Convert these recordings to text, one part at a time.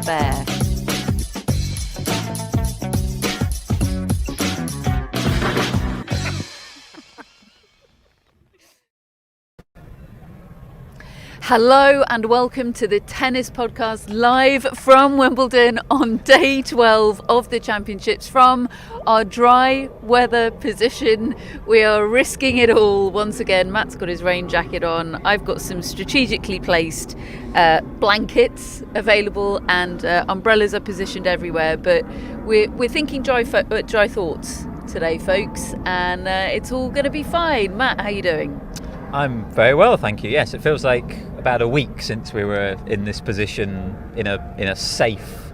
affair. Hello and welcome to the Tennis Podcast live from Wimbledon on day 12 of the championships from our dry weather position. We are risking it all once again. Matt's got his rain jacket on. I've got some strategically placed blankets available and umbrellas are positioned everywhere, but we're thinking dry thoughts today, folks, and it's all going to be fine. Matt, how are you doing? I'm very well, thank you. Yes, it feels like about a week since we were in this position in a safe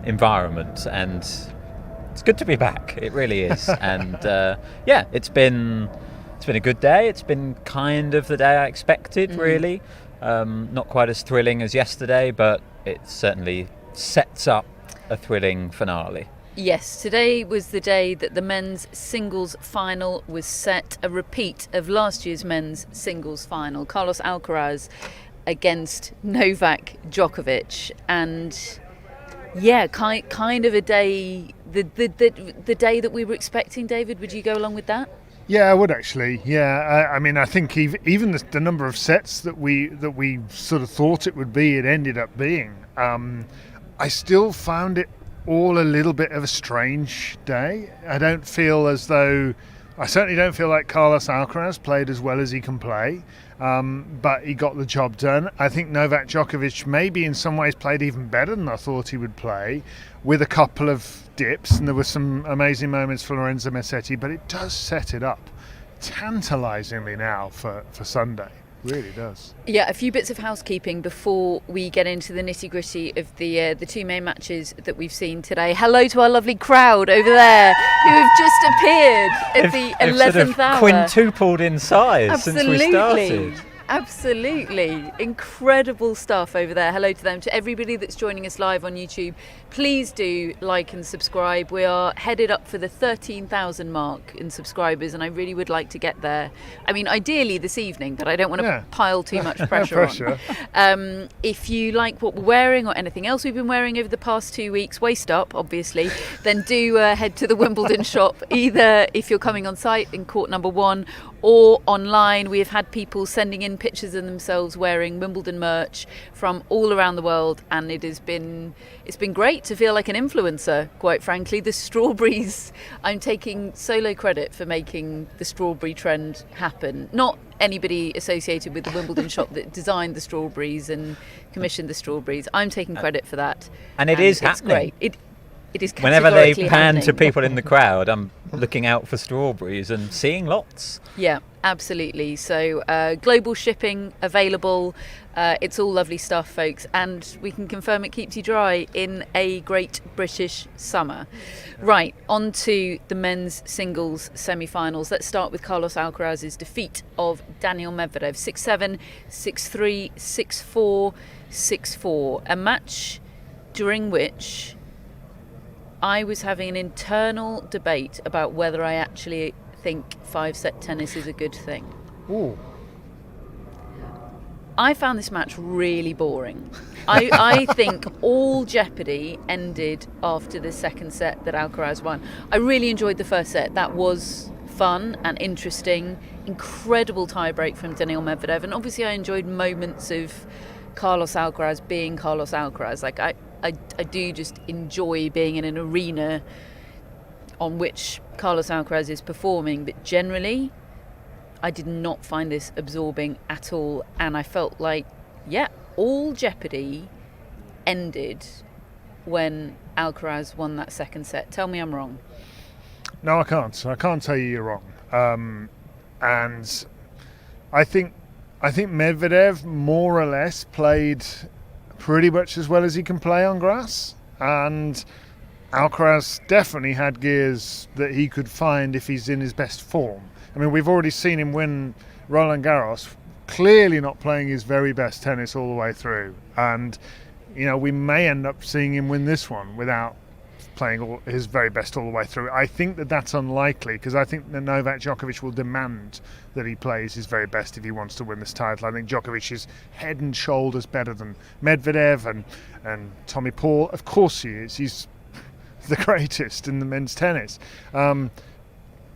environment, and it's good to be back. It really is. And it's been a good day. It's been kind of the day I expected, really. Not quite as thrilling as yesterday, but it certainly sets up a thrilling finale. Yes, today was the day that the men's singles final was set, a repeat of last year's men's singles final. Carlos Alcaraz against Novak Djokovic, and kind of a day, the day that we were expecting. David, would you go along with that? Yeah, I would actually. Yeah, I mean, I think even the number of sets that we sort of thought it would be, it ended up being. I still found it all a little bit of a strange day. I certainly don't feel like Carlos Alcaraz played as well as he can play, but he got the job done. I think Novak Djokovic maybe in some ways played even better than I thought he would play, with a couple of dips, and there were some amazing moments for Lorenzo Musetti, but it does set it up tantalisingly now for Sunday. Really does. Yeah, a few bits of housekeeping before we get into the nitty-gritty of the two main matches that we've seen today. Hello to our lovely crowd over there who have just appeared at the 11th hour. Quintupled in size since we started. Absolutely. Incredible stuff over there. Hello to them. To everybody that's joining us live on YouTube, please do like and subscribe. We are headed up for the 13,000 mark in subscribers, and I really would like to get there. I mean, ideally this evening, but I don't want to pile too much pressure on. If you like what we're wearing or anything else we've been wearing over the past 2 weeks, waist up, obviously, then do head to the Wimbledon shop, either if you're coming on site in court number 1 or online. We have had people sending in pictures of themselves wearing Wimbledon merch from all around the world, and it's been great to feel like an influencer, quite frankly. The strawberries, I'm taking solo credit for making the strawberry trend happen. Not anybody associated with the Wimbledon shop that designed the strawberries and commissioned the strawberries. I'm taking credit for that. And it is happening. Great. It is whenever they pan happening. To people in the crowd, I'm looking out for strawberries and seeing lots. Yeah, absolutely. So global shipping available. It's all lovely stuff, folks, and we can confirm it keeps you dry in a great British summer. Right, on to the men's singles semi-finals. Let's start with Carlos Alcaraz's defeat of Daniil Medvedev, 6-7, 6-3, 6-4, 6-4. A match during which I was having an internal debate about whether I actually think 5-set tennis is a good thing. Ooh. I found this match really boring. I think all jeopardy ended after the second set that Alcaraz won. I really enjoyed the first set. That was fun and interesting. Incredible tiebreak from Daniil Medvedev. And obviously I enjoyed moments of Carlos Alcaraz being Carlos Alcaraz. Like I do just enjoy being in an arena on which Carlos Alcaraz is performing, but generally I did not find this absorbing at all, and I felt like, all jeopardy ended when Alcaraz won that second set. Tell me I'm wrong. No, I can't. I can't tell you you're wrong. And I think Medvedev more or less played pretty much as well as he can play on grass, and Alcaraz definitely had gears that he could find if he's in his best form. I mean, we've already seen him win Roland Garros, clearly not playing his very best tennis all the way through, and we may end up seeing him win this one without playing his very best all the way through. I think that's unlikely, because I think that Novak Djokovic will demand that he plays his very best if he wants to win this title. I think Djokovic is head and shoulders better than Medvedev and Tommy Paul. Of course he is. He's the greatest in the men's tennis.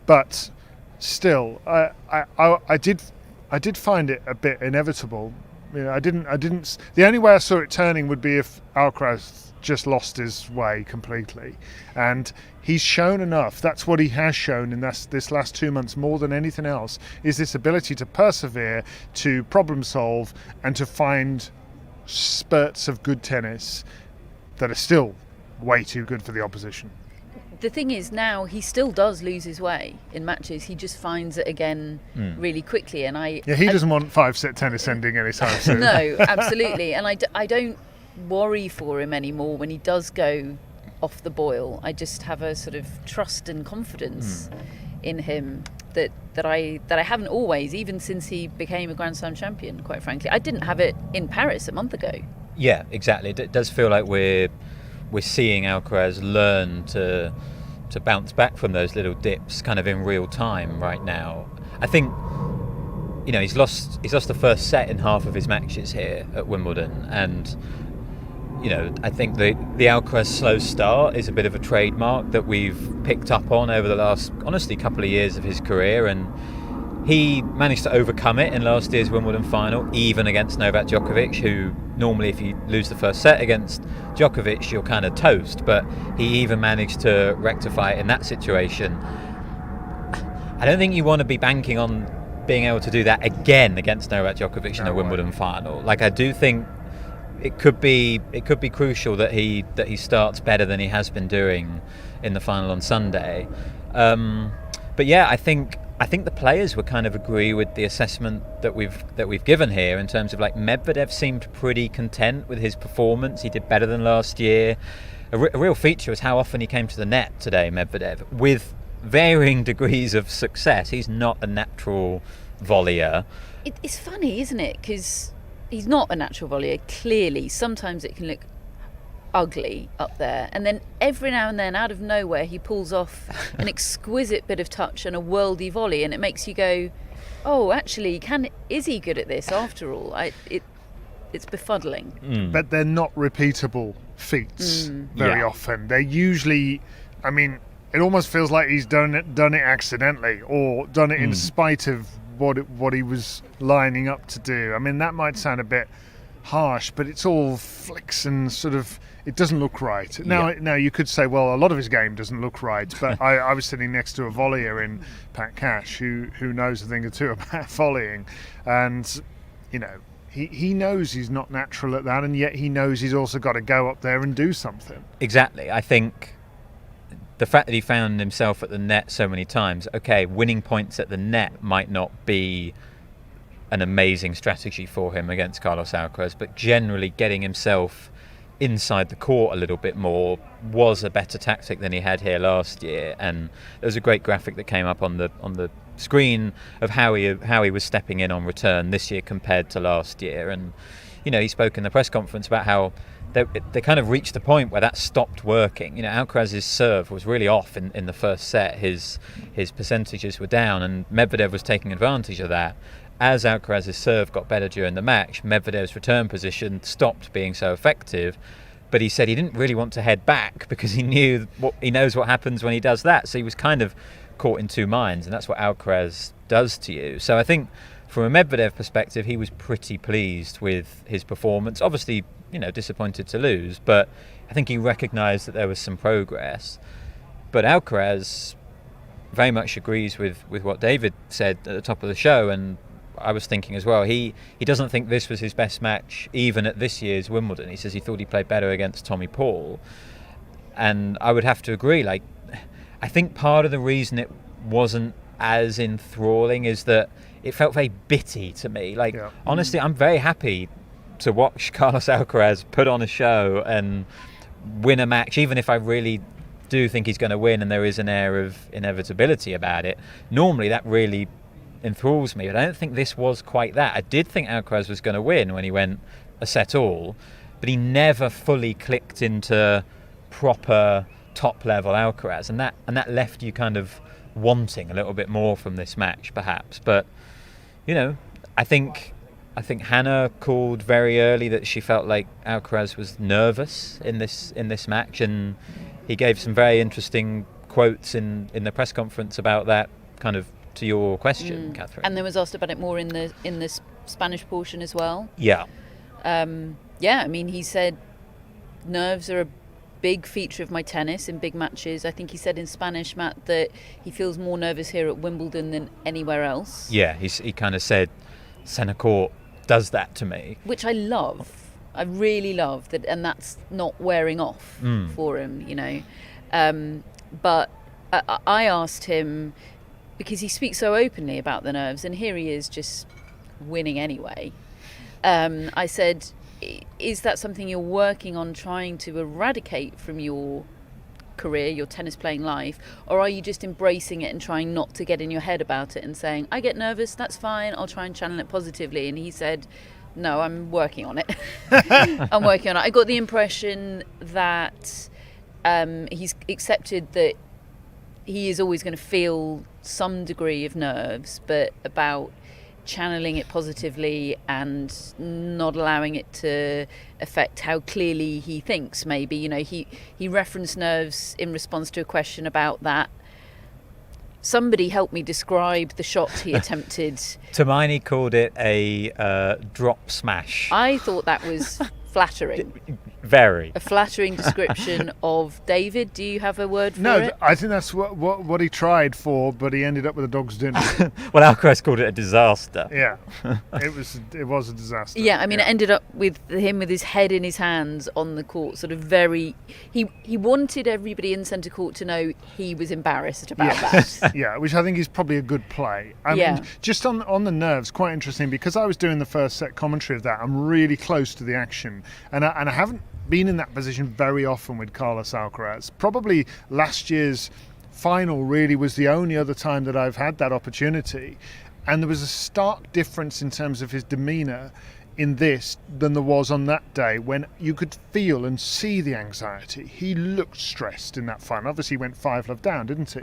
But still, I did find it a bit inevitable. You know, I didn't. The only way I saw it turning would be if Alcaraz just lost his way completely, and he's shown enough. That's what he has shown in this last 2 months more than anything else, is this ability to persevere, to problem solve, and to find spurts of good tennis that are still way too good for the opposition. The thing is, now he still does lose his way in matches. He just finds it again really quickly, and he doesn't want 5-set tennis ending anytime soon. No, absolutely, and I don't worry for him anymore when he does go off the boil. I just have a sort of trust and confidence in him that I haven't always, even since he became a Grand Slam champion. Quite frankly, I didn't have it in Paris a month ago. Yeah, exactly. It does feel like we're seeing Alcaraz learn to bounce back from those little dips kind of in real time right now. I think, you know, he's lost the first set in half of his matches here at Wimbledon, and you know, I think the Alcaraz slow start is a bit of a trademark that we've picked up on over the last, honestly, couple of years of his career, and he managed to overcome it in last year's Wimbledon final, even against Novak Djokovic, who normally, if you lose the first set against Djokovic, you're kind of toast. But he even managed to rectify it in that situation. I don't think you want to be banking on being able to do that again against Novak Djokovic in a Wimbledon final. Like, I do think it could be crucial that he starts better than he has been doing in the final on Sunday. But yeah, I think the players would kind of agree with the assessment that we've given here, in terms of, like, Medvedev seemed pretty content with his performance. He did better than last year. A real feature was how often he came to the net today, Medvedev, with varying degrees of success. He's not a natural volleyer. It's funny, isn't it? Because he's not a natural volleyer, clearly. Sometimes it can look ugly up there, and then every now and then, out of nowhere, he pulls off an exquisite bit of touch and a worldy volley, and it makes you go, oh, actually, is he good at this after all? It's befuddling. But they're not repeatable feats very often. They're usually, I mean, it almost feels like he's done it accidentally, or done it in spite of what he was lining up to do. I mean, that might sound a bit harsh, but it's all flicks and sort of, it doesn't look right. Now you could say, well, a lot of his game doesn't look right, but I was sitting next to a volleyer in Pat Cash who knows a thing or two about volleying, and you know, he knows he's not natural at that, and yet he knows he's also got to go up there and do something. Exactly. I think the fact that he found himself at the net so many times, okay, winning points at the net might not be an amazing strategy for him against Carlos Alcaraz, but generally getting himself inside the court a little bit more was a better tactic than he had here last year. And there was a great graphic that came up on the screen of how he was stepping in on return this year compared to last year. And you know, he spoke in the press conference about how they kind of reached the point where that stopped working. You know, Alcaraz's serve was really off in the first set. His percentages were down, and Medvedev was taking advantage of that. As Alcaraz's serve got better during the match, Medvedev's return position stopped being so effective. But he said he didn't really want to head back because he knows what happens when he does that. So he was kind of caught in two minds, and that's what Alcaraz does to you. So I think from a Medvedev perspective, he was pretty pleased with his performance. Obviously, you know, disappointed to lose, but I think he recognised that there was some progress. But Alcaraz very much agrees with what David said at the top of the show, and I was thinking as well, he doesn't think this was his best match even at this year's Wimbledon. He says he thought he played better against Tommy Paul, and I would have to agree. Like, I think part of the reason it wasn't as enthralling is that it felt very bitty to me. Like, honestly, I'm very happy to watch Carlos Alcaraz put on a show and win a match, even if I really do think he's going to win and there is an air of inevitability about it. Normally that really enthralls me, but I don't think this was quite that. I did think Alcaraz was going to win when he went a set all, but he never fully clicked into proper top level Alcaraz, and that left you kind of wanting a little bit more from this match, perhaps. But I think Hannah called very early that she felt like Alcaraz was nervous in this match, and he gave some very interesting quotes in the press conference about that, kind of to your question, Catherine. And then was asked about it more in the Spanish portion as well. Yeah. I mean, he said nerves are a big feature of my tennis in big matches. I think he said in Spanish, Matt, that he feels more nervous here at Wimbledon than anywhere else. Yeah, he kind of said centre court does that to me, which I love. I really love that, and that's not wearing off for him, but I asked him, because he speaks so openly about the nerves, and here he is just winning anyway. I said, is that something you're working on trying to eradicate from your career, your tennis playing life, or are you just embracing it and trying not to get in your head about it and saying, I get nervous, that's fine, I'll try and channel it positively? And he said, no, I'm working on it. I'm working on it. I got the impression that he's accepted that he is always going to feel some degree of nerves, but about channeling it positively and not allowing it to affect how clearly he thinks. Maybe, he referenced nerves in response to a question about that. Somebody help me describe the shot he attempted. Hermione called it a drop smash. I thought that was flattering. Very. A flattering description of David. Do you have a word for it? No, I think that's what he tried for, but he ended up with a dog's dinner. Well, Alcaraz called it a disaster. Yeah, it was a disaster. Yeah, I mean, it ended up with him with his head in his hands on the court, sort of very... He wanted everybody in centre court to know he was embarrassed about that. Yeah, which I think is probably a good play. I mean, just on the nerves, quite interesting, because I was doing the first set commentary of that. I'm really close to the action, and I haven't been in that position very often with Carlos Alcaraz. Probably last year's final really was the only other time that I've had that opportunity, and there was a stark difference in terms of his demeanour in this than there was on that day, when you could feel and see the anxiety. He looked stressed in that final. Obviously he went 5-love down, didn't he,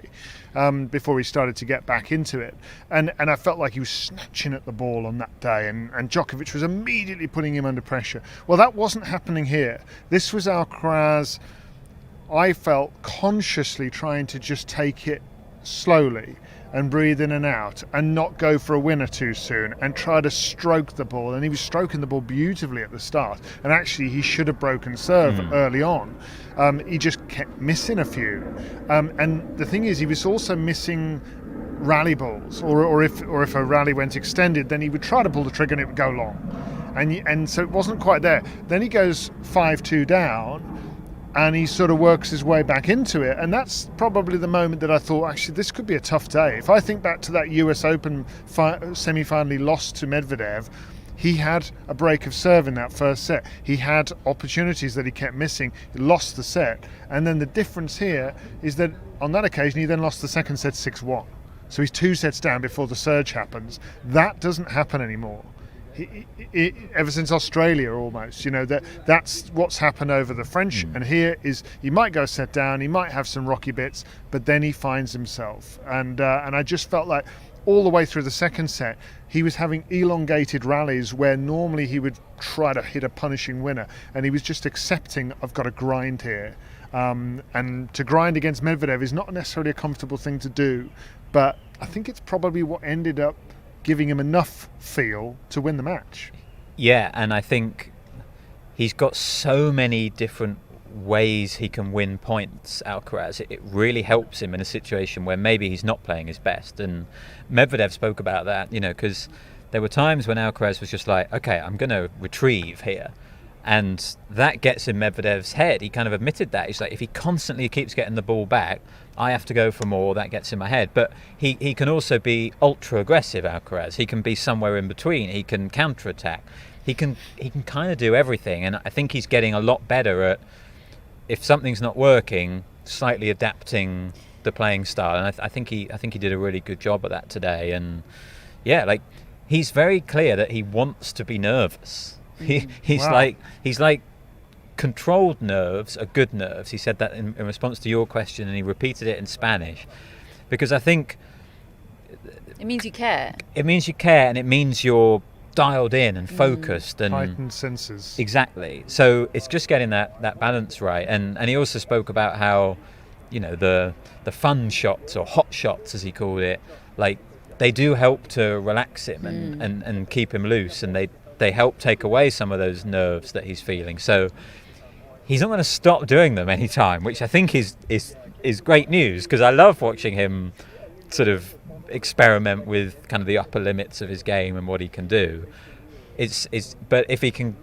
before he started to get back into it, and I felt like he was snatching at the ball on that day, and Djokovic was immediately putting him under pressure. Well, that wasn't happening here. This was Alcaraz, I felt, consciously trying to just take it slowly and breathe in and out and not go for a winner too soon and try to stroke the ball. And he was stroking the ball beautifully at the start, and actually he should have broken serve early on. He just kept missing a few, and the thing is, he was also missing rally balls, or if a rally went extended, then he would try to pull the trigger and it would go long, and so it wasn't quite there. Then he goes 5-2 down, and he sort of works his way back into it, and that's probably the moment that I thought, actually, this could be a tough day. If I think back to that US Open semi-final he lost to Medvedev, he had a break of serve in that first set. He had opportunities that he kept missing. He lost the set, and then the difference here is that on that occasion he then lost the second set 6-1. So he's 2 sets down before the surge happens. That doesn't happen anymore. Ever since Australia, almost, that's what's happened over the French. And here is, he might go a set down, he might have some rocky bits, but then he finds himself. And I just felt like all the way through the second set, he was having elongated rallies where normally he would try to hit a punishing winner, and he was just accepting, I've got to grind here. And to grind against Medvedev is not necessarily a comfortable thing to do, but I think it's probably what ended up giving him enough feel to win the match. Yeah, and I think he's got so many different ways he can win points, Alcaraz. It really helps him in a situation where maybe he's not playing his best. And Medvedev spoke about that, because there were times when Alcaraz was just like, okay, I'm going to retrieve here. And that gets in Medvedev's head. He kind of admitted that. He's like, if he constantly keeps getting the ball back, I have to go for more. That gets in my head. But he can also be ultra aggressive, Alcaraz. He can be somewhere in between. He can counter-attack. He can kind of do everything. And I think he's getting a lot better at, if something's not working, slightly adapting the playing style. And I think he did a really good job at that today. And yeah, he's very clear that he wants to be nervous. He's Wow. like controlled nerves are good nerves. He said that in response to your question, and he repeated it in Spanish, because I think it means you care. It means you care, and it means you're dialed in and focused and heightened senses. Exactly. So it's just getting that balance right. And he also spoke about how, the fun shots, or hot shots as he called it, like they do help to relax him and keep him loose, and they help take away some of those nerves that he's feeling. So he's not going to stop doing them anytime, which I think is great news, because I love watching him sort of experiment with kind of the upper limits of his game and what he can do. But if he can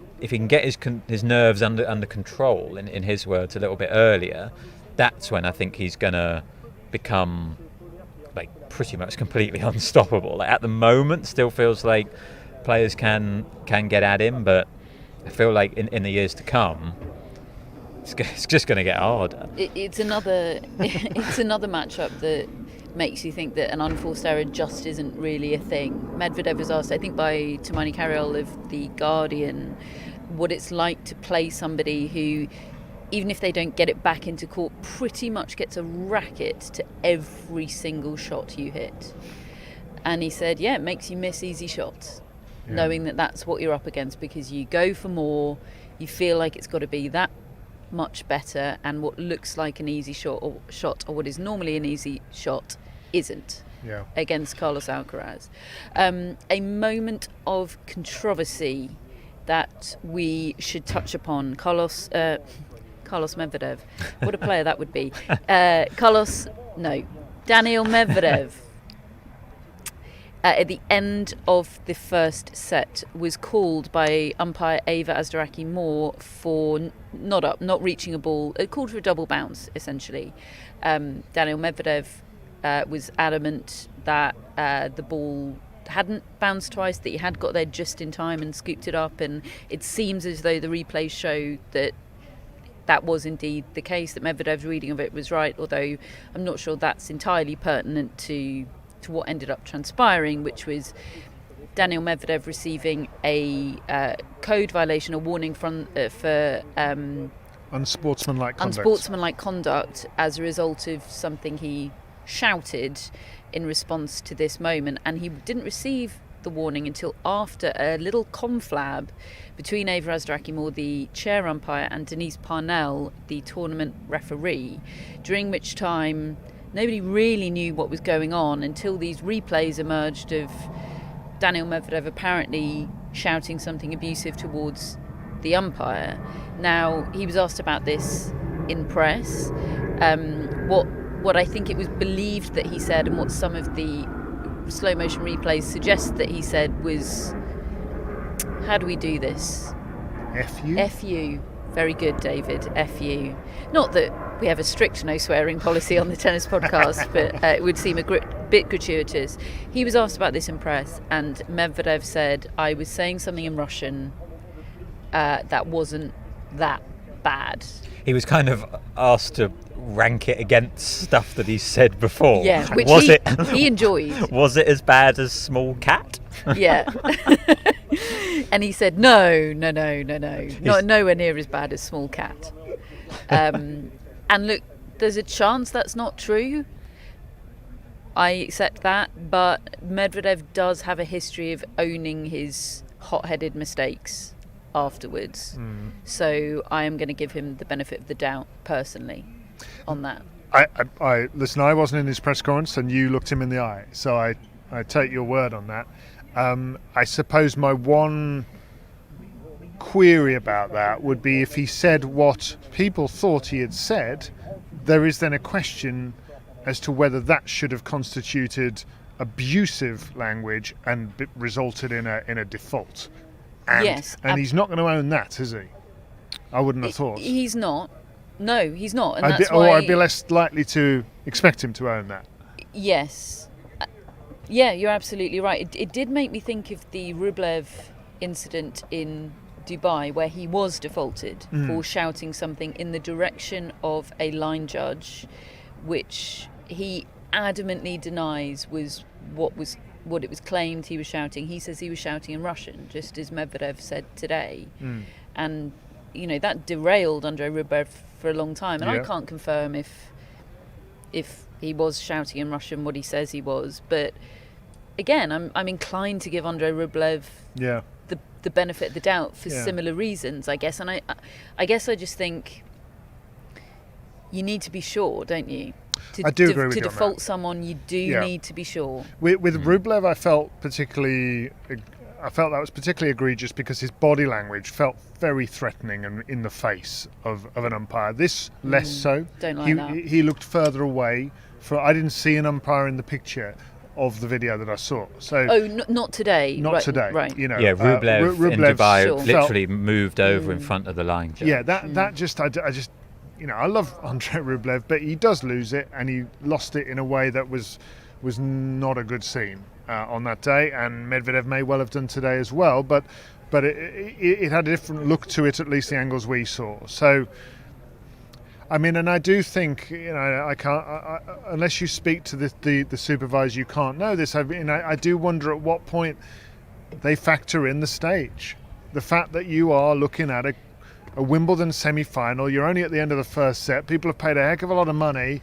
get his nerves under control, in his words, a little bit earlier, that's when I think he's gonna become like pretty much completely unstoppable. Like, at the moment, still feels like players can get at him, but I feel like in the years to come, it's just going to get harder. It's another matchup that makes you think that an unforced error just isn't really a thing. Medvedev was asked, I think, by Tamani Carriol of The Guardian, what it's like to play somebody who, even if they don't get it back into court, pretty much gets a racket to every single shot you hit. And he said, it makes you miss easy shots, knowing that that's what you're up against, because you go for more, you feel like it's got to be that much better, and what looks like an easy shot or what is normally an easy shot isn't. Against Carlos Alcaraz. A moment of controversy that we should touch upon. Carlos Medvedev. What a player that would be. Daniil Medvedev. At the end of the first set, was called by umpire Ava Azdaraki-Moore for not reaching a ball. It called for a double bounce, essentially. Daniil Medvedev was adamant that the ball hadn't bounced twice, that he had got there just in time and scooped it up, and it seems as though the replays show that was indeed the case, that Medvedev's reading of it was right, although I'm not sure that's entirely pertinent to what ended up transpiring, which was Daniil Medvedev receiving a code violation, a warning for unsportsmanlike conduct as a result of something he shouted in response to this moment, and he didn't receive the warning until after a little conflab between Ava Azdaraki-Moore, the chair umpire, and Denise Parnell, the tournament referee, during which time nobody really knew what was going on until these replays emerged of Daniil Medvedev apparently shouting something abusive towards the umpire. Now, he was asked about this in press. What I think it was believed that he said, and what some of the slow motion replays suggest that he said, was, how do we do this? F you? F you. Very good, David. F you. Not that we have a strict no swearing policy on the tennis podcast, but it would seem a bit gratuitous. He was asked about this in press, and Medvedev said, I was saying something in Russian that wasn't that bad. He was kind of asked to rank it against stuff that he said before. Yeah, which he enjoyed. Was it as bad as Small Cat? Yeah. And he said, no, nowhere near as bad as Small Cat. And look, there's a chance that's not true. I accept that, but Medvedev does have a history of owning his hot-headed mistakes afterwards. So I am going to give him the benefit of the doubt personally on that. I listen, I wasn't in his press conference, and you looked him in the eye, so I take your word on that. I suppose my one query about that would be, if he said what people thought he had said, there is then a question as to whether that should have constituted abusive language and resulted in a default. And, yes. And he's not going to own that, is he? I wouldn't have thought. He's not. No, he's not. And I'd be less likely to expect him to own that. Yes. Yeah, you're absolutely right. It did make me think of the Rublev incident in Dubai, where he was defaulted for shouting something in the direction of a line judge, which he adamantly denies was what it was claimed he was shouting. He says he was shouting in Russian, just as Medvedev said today. And that derailed Andrei Rublev for a long time, and I Yeah. can't confirm if he was shouting in Russian what he says he was, but again, I'm inclined to give Andrei Rublev Yeah. the benefit of the doubt for Yeah. similar reasons, I guess. And I guess I just think you need to be sure, don't you? I do agree with to you on default that. someone, you do Yeah. need to be sure. With Rublev, I felt that was particularly egregious because his body language felt very threatening and in the face of an umpire. This less so. Don't like that. He looked further away. I didn't see an umpire in the picture of the video that I saw. So Not today. not right, today. Right. You know, Yeah, Rublev in Rublev Dubai Sure. literally moved over in front of the line. Judge. Yeah, that just I just I love Andrei Rublev, but he does lose it, and he lost it in a way that was not a good scene on that day, and Medvedev may well have done today as well, but it had a different look to it, at least the angles we saw. So, I mean, and I do think I can't unless you speak to the supervisor, you can't know this. I do wonder at what point they factor in the stage, the fact that you are looking at a Wimbledon semi-final. You're only at the end of the first set. People have paid a heck of a lot of money.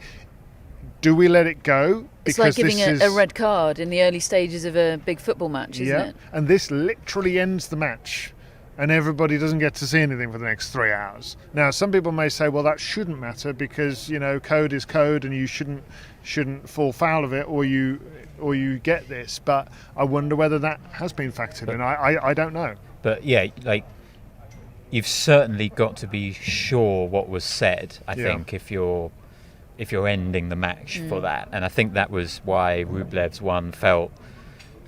Do we let it go? It's like giving a red card in the early stages of a big football match, isn't it? And this literally ends the match, and everybody doesn't get to see anything for the next 3 hours. Now, some people may say, well, that shouldn't matter because code is code, and you shouldn't fall foul of it, or you get this. But I wonder whether that has been factored in. I don't know. But yeah, like, you've certainly got to be sure what was said, I think, if you're ending the match for that. And I think that was why Rublev's one felt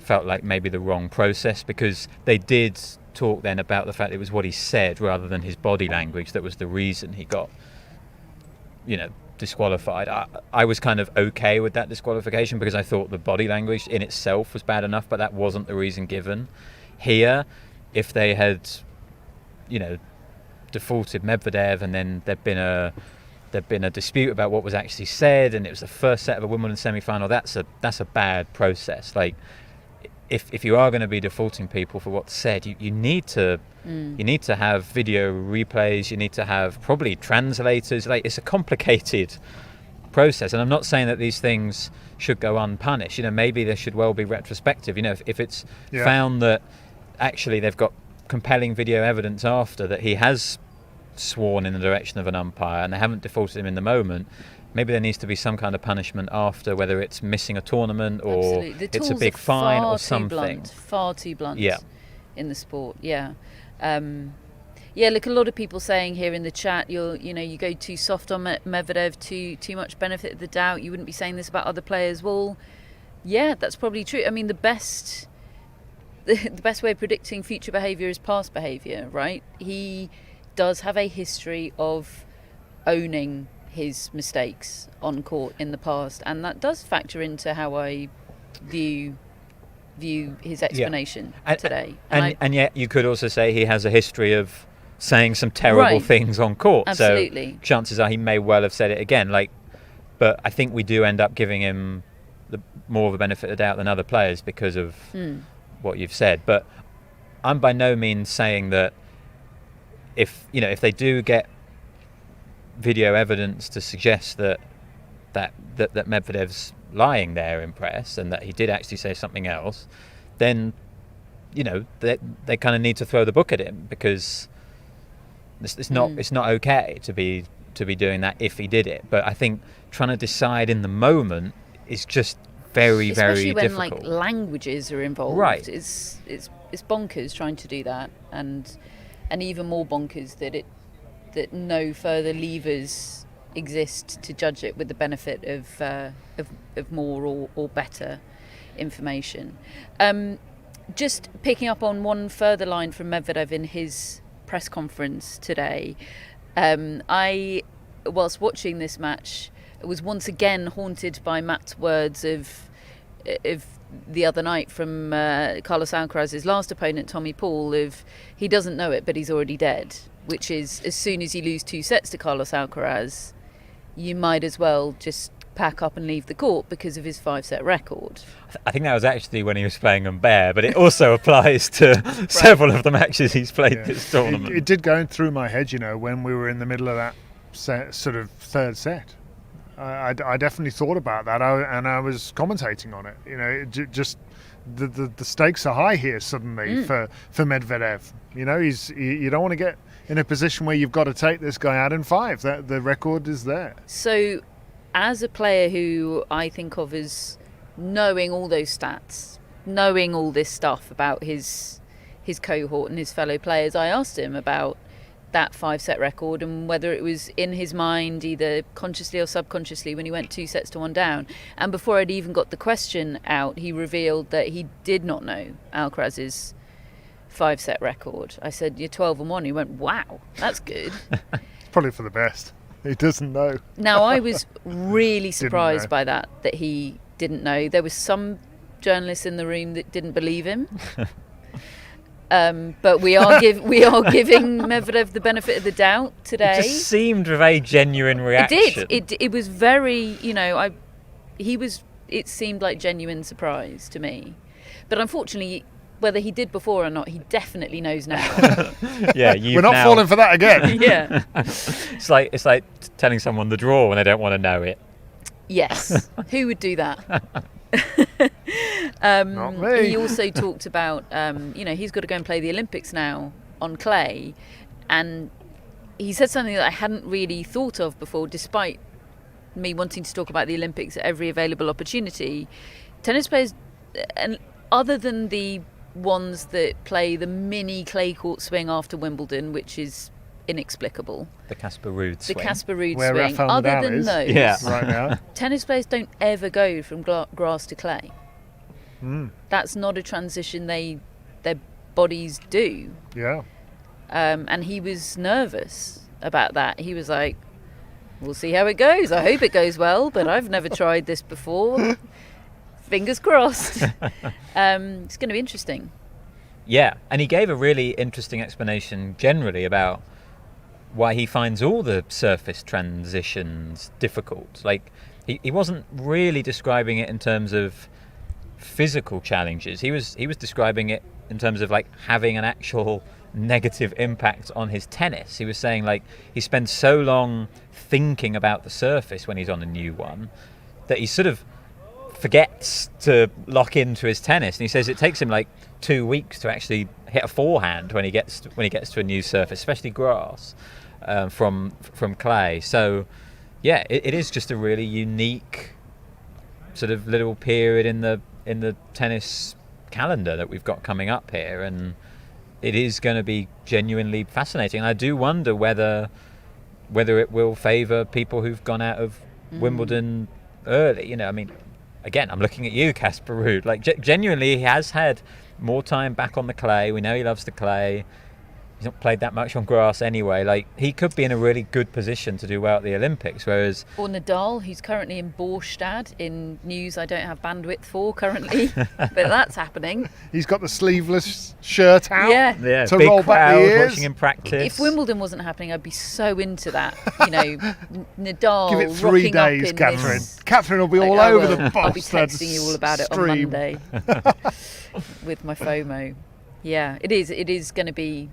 like maybe the wrong process, because they did talk then about the fact it was what he said rather than his body language that was the reason he got disqualified. I was kind of okay with that disqualification because I thought the body language in itself was bad enough, but that wasn't the reason given. Here, if they had defaulted Medvedev, and then there'd been a dispute about what was actually said, and it was the first set of a Wimbledon semi-final. That's a bad process. Like, if you are going to be defaulting people for what's said, you need to have video replays. You need to have probably translators. Like, it's a complicated process, and I'm not saying that these things should go unpunished. Maybe there should well be retrospective. If it's found that actually they've got compelling video evidence after that he has sworn in the direction of an umpire and they haven't defaulted him in the moment, maybe there needs to be some kind of punishment after, whether it's missing a tournament or it's a big fine or something. Far too blunt in the sport. Look, a lot of people saying here in the chat, you go too soft on Medvedev, too much benefit of the doubt. You wouldn't be saying this about other players. Well, yeah, that's probably true. I mean, the best way of predicting future behaviour is past behaviour, right? He does have a history of owning his mistakes on court in the past, and that does factor into how I view his explanation today. And yet you could also say he has a history of saying some terrible things on court. Absolutely. So chances are he may well have said it again. But I think we do end up giving him more of a benefit of the doubt than other players because of what you've said. But I'm by no means saying that if they do get video evidence to suggest that Medvedev's lying there in press and that he did actually say something else, then they kind of need to throw the book at him, because it's not okay to be doing that if he did it. But I think trying to decide in the moment is just very, especially very when difficult. Languages are involved. Right. It's bonkers trying to do that, and even more bonkers that no further levers exist to judge it with the benefit of more or better information. Just picking up on one further line from Medvedev in his press conference today, I, whilst watching this match, was once again haunted by Matt's words of the other night from Carlos Alcaraz's last opponent, Tommy Paul, of he doesn't know it, but he's already dead, which is, as soon as you lose 2 sets to Carlos Alcaraz, you might as well just pack up and leave the court because of his 5-set record. I think that was actually when he was playing on bare, but it also applies to several of the matches he's played this tournament. It did go through my head, when we were in the middle of that sort of third set. I definitely thought about that, and I was commentating on it. Just the stakes are high here suddenly for Medvedev. You don't want to get in a position where you've got to take this guy out in 5. That the record is there. So, as a player who I think of as knowing all those stats, knowing all this stuff about his cohort and his fellow players, I asked him about that 5-set record and whether it was in his mind, either consciously or subconsciously, when he went 2 sets to 1 down. And before I'd even got the question out, he revealed that he did not know Alcaraz's 5-set record. I said, "You're 12-1." He went, "Wow, that's good." It's probably for the best. He doesn't know. Now, I was really surprised by that he didn't know. There was some journalists in the room that didn't believe him. But we are giving Medvedev the benefit of the doubt today. It just seemed a very genuine reaction. It did. It was very, it seemed like genuine surprise to me. But unfortunately, whether he did before or not, he definitely knows now. Yeah, we're not falling for that again. Yeah. It's like telling someone the draw when they don't want to know it. Yes. Who would do that? Not me. He also talked about, he's got to go and play the Olympics now on clay. And he said something that I hadn't really thought of before, despite me wanting to talk about the Olympics at every available opportunity. Tennis players, and other than the ones that play the mini clay court swing after Wimbledon, which is inexplicable. The Casper Ruud swing. Where swing. Rafael Other Nadal than is. those, Right now. tennis players don't ever go from grass to clay. Mm. That's not a transition their bodies do. Yeah. And he was nervous about that. He was like, "We'll see how it goes. I hope it goes well, but I've never tried this before. Fingers crossed." It's going to be interesting. Yeah, and he gave a really interesting explanation generally about why he finds all the surface transitions difficult. Like, he wasn't really describing it in terms of physical challenges. He was describing it in terms of like having an actual negative impact on his tennis. He was saying like he spends so long thinking about the surface when he's on a new one that he sort of forgets to lock into his tennis, and he says it takes him like 2 weeks to actually hit a forehand when he gets to a new surface, especially grass, from clay. So yeah, it is just a really unique sort of little period in the tennis calendar that we've got coming up here, and it is going to be genuinely fascinating. And I do wonder whether it will favour people who've gone out of Wimbledon early. I mean, again, I'm looking at you, Casper Ruud. Like, genuinely, he has had more time back on the clay. We know he loves the clay. He's not played that much on grass anyway. Like, he could be in a really good position to do well at the Olympics, whereas... Or Nadal, who's currently in Borstad, in news I don't have bandwidth for currently, but that's happening. He's got the sleeveless shirt out. Yeah. To big roll back the crowd ears. watching him practice. If Wimbledon wasn't happening, I'd be so into that. Nadal. Give it 3 days, rocking up in Catherine. this- Catherine will be all I over will. the I'll be Borstad texting you all about it on stream. Monday with my FOMO. Yeah, it is going to be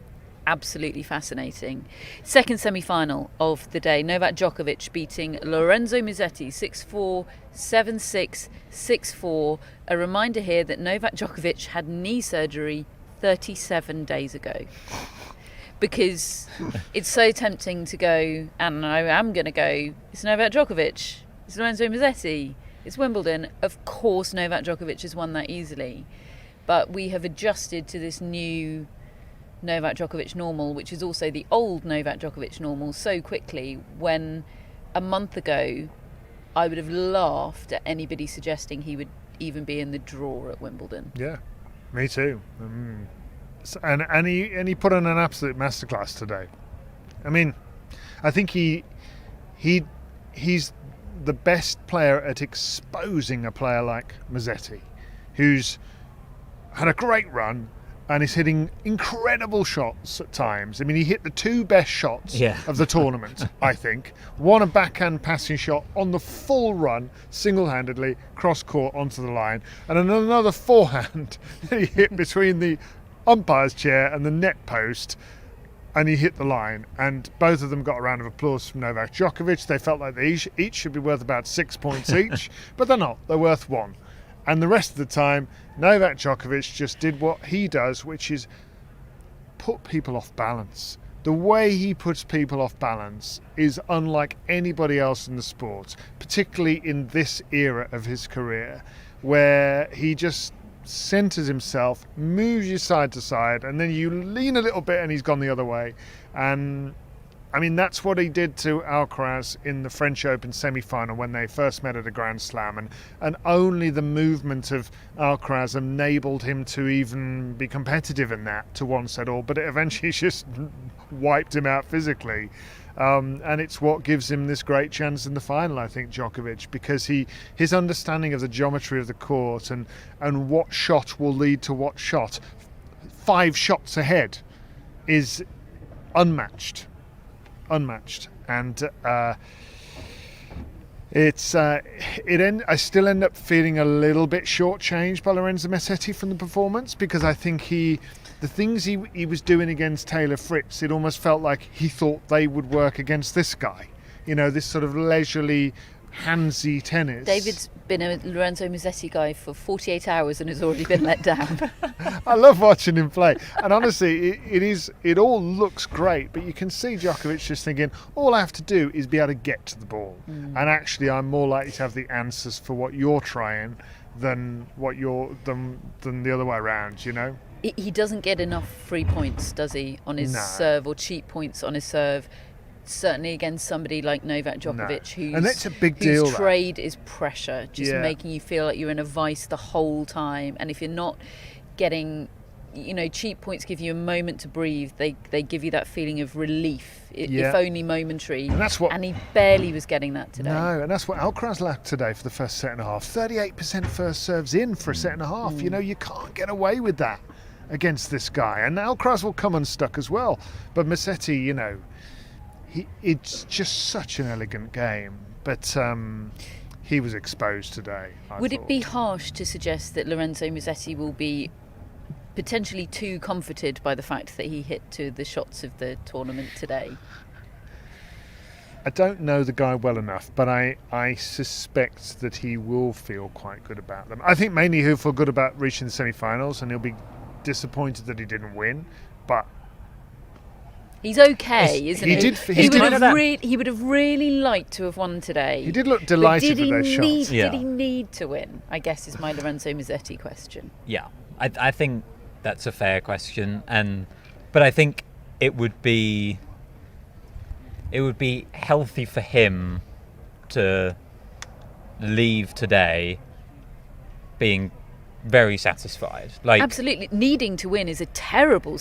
absolutely fascinating. Second semi-final of the day. Novak Djokovic beating Lorenzo Musetti 6-4, 7-6, 6-4. A reminder here that Novak Djokovic had knee surgery 37 days ago. Because it's so tempting to go, and I am going to go, it's Novak Djokovic, it's Lorenzo Musetti, it's Wimbledon. Of course Novak Djokovic has won that easily. But we have adjusted to this new Novak Djokovic normal, which is also the old Novak Djokovic normal, so quickly, when a month ago I would have laughed at anybody suggesting he would even be in the draw at Wimbledon. Yeah, me too. And he put on an absolute masterclass today. I mean, I think he's the best player at exposing a player like Musetti, who's had a great run and is hitting incredible shots at times. I mean, he hit the 2 best shots of the tournament, I think. One, a backhand passing shot on the full run, single-handedly, cross-court onto the line, and another forehand that he hit between the umpire's chair and the net post, and he hit the line. And both of them got a round of applause from Novak Djokovic. They felt like they each should be worth about 6 points each, but they're not. They're worth 1. And the rest of the time, Novak Djokovic just did what he does, which is put people off balance. The way he puts people off balance is unlike anybody else in the sport, particularly in this era of his career, where he just centres himself, moves you side to side, and then you lean a little bit and he's gone the other way. And I mean, that's what he did to Alcaraz in the French Open semi-final when they first met at a Grand Slam, and only the movement of Alcaraz enabled him to even be competitive in that to 1-set-all, but it eventually just wiped him out physically. And it's what gives him this great chance in the final, I think, Djokovic, because his understanding of the geometry of the court and what shot will lead to what shot 5 shots ahead is unmatched. And I still end up feeling a little bit shortchanged by Lorenzo Musetti from the performance, because I think the things he was doing against Taylor Fritz, it almost felt like he thought they would work against this guy. You know, this sort of leisurely, handsy tennis. David's been a Lorenzo Musetti guy for 48 hours and has already been let down. I love watching him play, and honestly, it all looks great, but you can see Djokovic just thinking, all I have to do is be able to get to the ball, and actually I'm more likely to have the answers for what you're trying than the other way around, you know. He doesn't get enough free points, does he, on his serve, or cheap points on his serve. Certainly against somebody like Novak Djokovic, and that's a big deal. Whose trade is pressure, just making you feel like you're in a vice the whole time. And if you're not getting, cheap points give you a moment to breathe. They give you that feeling of relief, if only momentary. And he barely was getting that today. No, and that's what Alcaraz lacked today for the first set and a half. 38% first serves in for a set and a half. You know, you can't get away with that against this guy. And Alcaraz will come unstuck as well. But Musetti, it's just such an elegant game, but he was exposed today. Would it be harsh to suggest that Lorenzo Musetti will be potentially too comforted by the fact that he hit 2 of the shots of the tournament today? I don't know the guy well enough, but I suspect that he will feel quite good about them. I think mainly he'll feel good about reaching the semi-finals, and he'll be disappointed that he didn't win, but he's okay, isn't he? He would have really liked to have won today. He did look delighted with those shots. Did he need to win? I guess is my Lorenzo Musetti question. Yeah, I think that's a fair question, but I think it would be healthy for him to leave today being very satisfied. Absolutely, needing to win is a terrible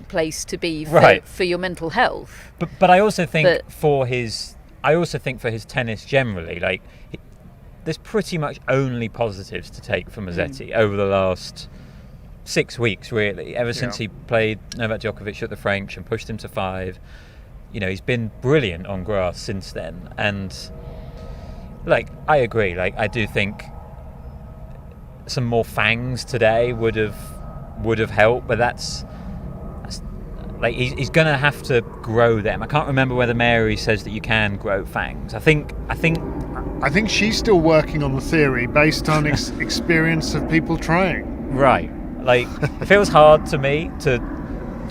place to be for your mental health. But I also think for his tennis generally, there's pretty much only positives to take from Musetti over the last 6 weeks, really. Ever since he played Novak Djokovic at the French and pushed him to 5, he's been brilliant on grass since then. And I agree. I do think some more fangs today would have helped, but that's he's going to have to grow them. I can't remember whether Mary says that you can grow fangs. I think she's still working on the theory based on experience of people trying. Right, it feels hard to me to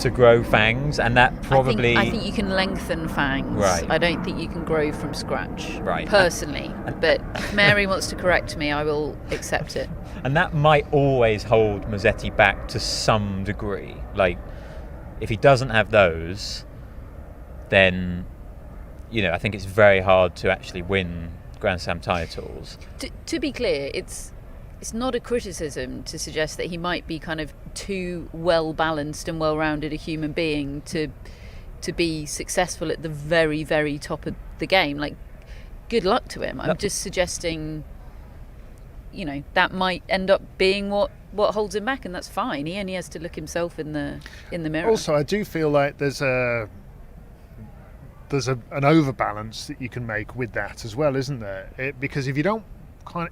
grow fangs, and that probably I think you can lengthen fangs. Right. I don't think you can grow from scratch. Right. Personally, but if Mary wants to correct me, I will accept it. And that might always hold Musetti back to some degree. If he doesn't have those, then I think it's very hard to actually win Grand Slam titles. To be clear, it's not a criticism to suggest that he might be kind of too well balanced and well rounded a human being to be successful at the very, very top of the game. Good luck to him. I'm just suggesting, that might end up being what what holds him back, and that's fine. He only has to look himself in the mirror. Also, I do feel like there's an overbalance that you can make with that as well, isn't there? Because if you don't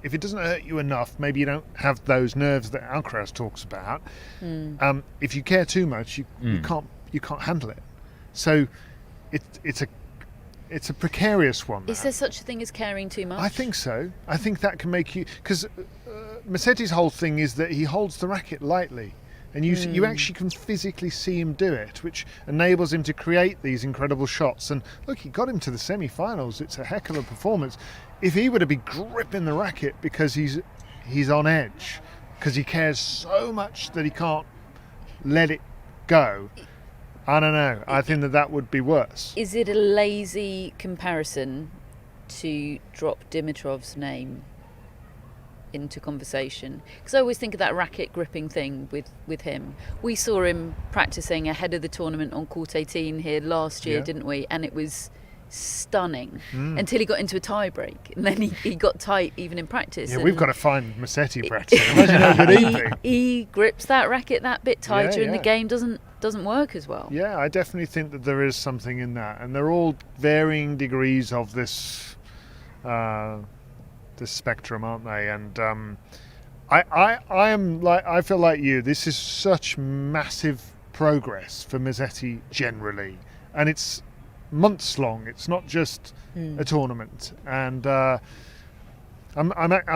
if it doesn't hurt you enough, maybe you don't have those nerves that Alcaraz talks about. If you care too much, you can't handle it. So it's a precarious one. Is there such a thing as caring too much? I think so. I think that can make you, because Musetti's whole thing is that he holds the racket lightly. And you actually can physically see him do it, which enables him to create these incredible shots. And look, he got him to the semi-finals. It's a heck of a performance. If he were to be gripping the racket because he's on edge, because he cares so much that he can't let it go, I don't know. I think that would be worse. Is it a lazy comparison to drop Dimitrov's name into conversation? Because I always think of that racket gripping thing with him. We saw him practicing ahead of the tournament on court 18 here last year, didn't we? And it was stunning until he got into a tie break, and then he got tight even in practice. Yeah, we've got to find Musetti practicing. Imagine how good he'd be. He grips that racket that bit tighter, and the game doesn't work as well. Yeah, I definitely think that there is something in that, and they're all varying degrees of this spectrum, aren't they? And I feel like you. This is such massive progress for Musetti generally, and it's months long. It's not just a tournament, and I'm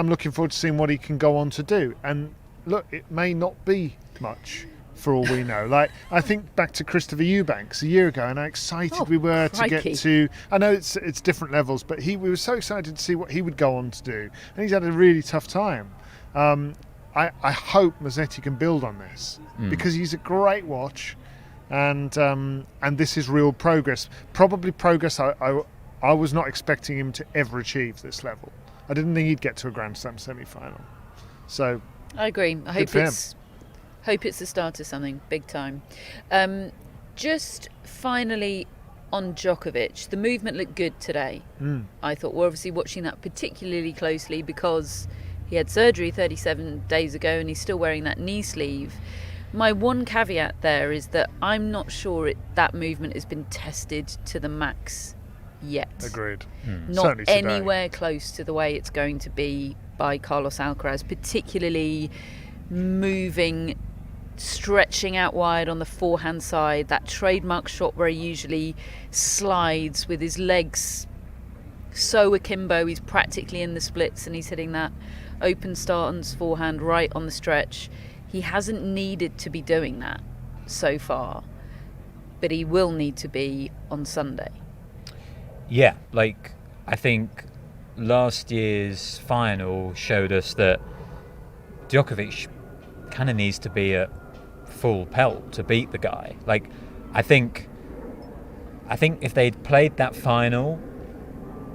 looking forward to seeing what he can go on to do. And look, it may not be much for all we know. Like, I think back to Christopher Eubanks a year ago, and how excited we were to get to. I know it's different levels, but we were so excited to see what he would go on to do, and he's had a really tough time. I hope Musetti can build on this because he's a great watch. And this is real progress. Probably progress I was not expecting him to ever achieve this level. I didn't think he'd get to a Grand Slam semi-final. So I agree. I hope it's the start of something big time. Just finally on Djokovic, the movement looked good today. I thought we're obviously watching that particularly closely because he had surgery 37 days ago and he's still wearing that knee sleeve. My one caveat there is that I'm not sure that movement has been tested to the max yet. Agreed. Not anywhere close to the way it's going to be by Carlos Alcaraz, particularly moving, stretching out wide on the forehand side, that trademark shot where he usually slides with his legs so akimbo, he's practically in the splits and he's hitting that open start on his forehand right on the stretch. He hasn't needed to be doing that so far, but he will need to be on Sunday. Yeah, like, I think last year's final showed us that Djokovic kind of needs to be at full pelt to beat the guy. Like, I think if they'd played that final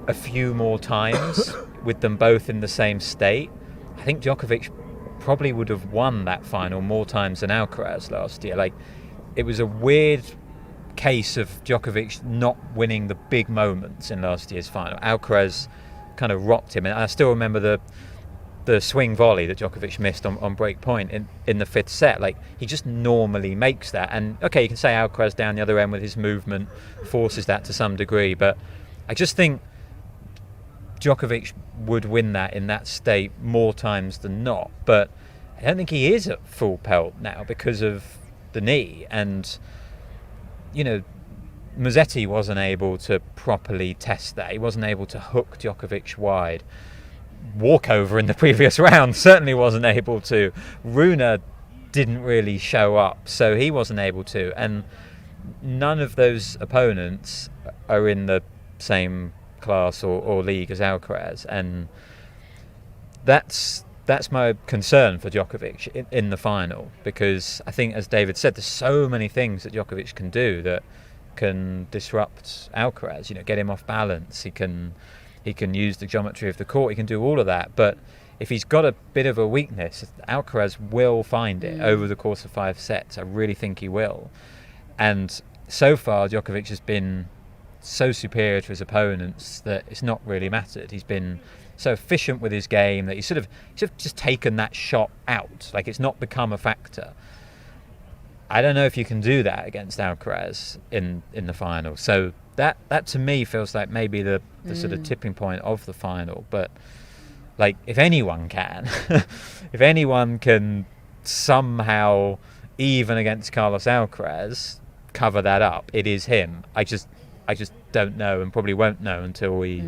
a few more times with them both in the same state, I think Djokovic probably would have won that final more times than Alcaraz last year. Like, it was a weird case of Djokovic not winning the big moments in last year's final. Alcaraz kind of rocked him, and I still remember the swing volley that Djokovic missed on break point in the fifth set. Like, he just normally makes that, and okay, you can say Alcaraz down the other end with his movement forces that to some degree, but I just think Djokovic would win that in that state more times than not. But I don't think he is at full pelt now because of the knee. And, you know, Musetti wasn't able to properly test that. He wasn't able to hook Djokovic wide. Walkover in the previous round certainly wasn't able to. Rune didn't really show up, so he wasn't able to. And none of those opponents are in the same class or league as Alcaraz, and that's my concern for Djokovic in the final, because I think, as David said, there's so many things that Djokovic can do that can disrupt Alcaraz. You know, get him off balance. He can use the geometry of the court. He can do all of that. But if he's got a bit of a weakness, Alcaraz will find it over the course of 5 sets. I really think he will. And so far, Djokovic has been so superior to his opponents that it's not really mattered. He's been so efficient with his game that he's sort of just taken that shot out. Like, it's not become a factor. I don't know if you can do that against Alcaraz in the final. So that to me feels like maybe the sort of tipping point of the final. But like, if anyone can, if anyone can somehow, even against Carlos Alcaraz, cover that up, it is him. I just don't know, and probably won't know until we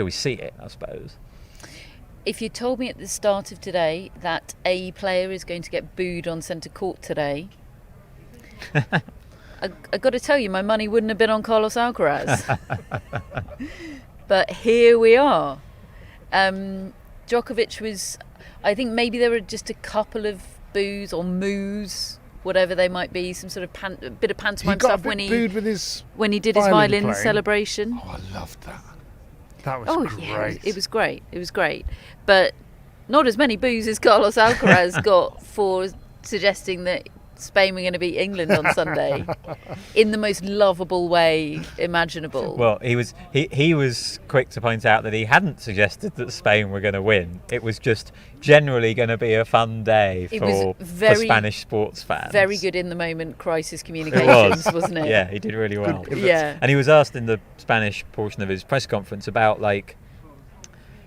see it, I suppose. If you told me at the start of today that a player is going to get booed on centre court today, I got to tell you, my money wouldn't have been on Carlos Alcaraz. But here we are. Djokovic was, I think maybe there were just a couple of boos or moos, whatever they might be, some sort of bit of pantomime stuff when he booed with his when he did his violin playing. celebration. Oh, I loved that. That was great. Yeah, it was great. It was great. But not as many boos as Carlos Alcaraz got for suggesting that Spain were going to beat England on Sunday in the most lovable way imaginable. Well, he was quick to point out that he hadn't suggested that Spain were going to win. It was just generally going to be a fun day for Spanish sports fans. Very good in the moment crisis communications, wasn't it? Yeah, he did really well. Yeah. And he was asked in the Spanish portion of his press conference about like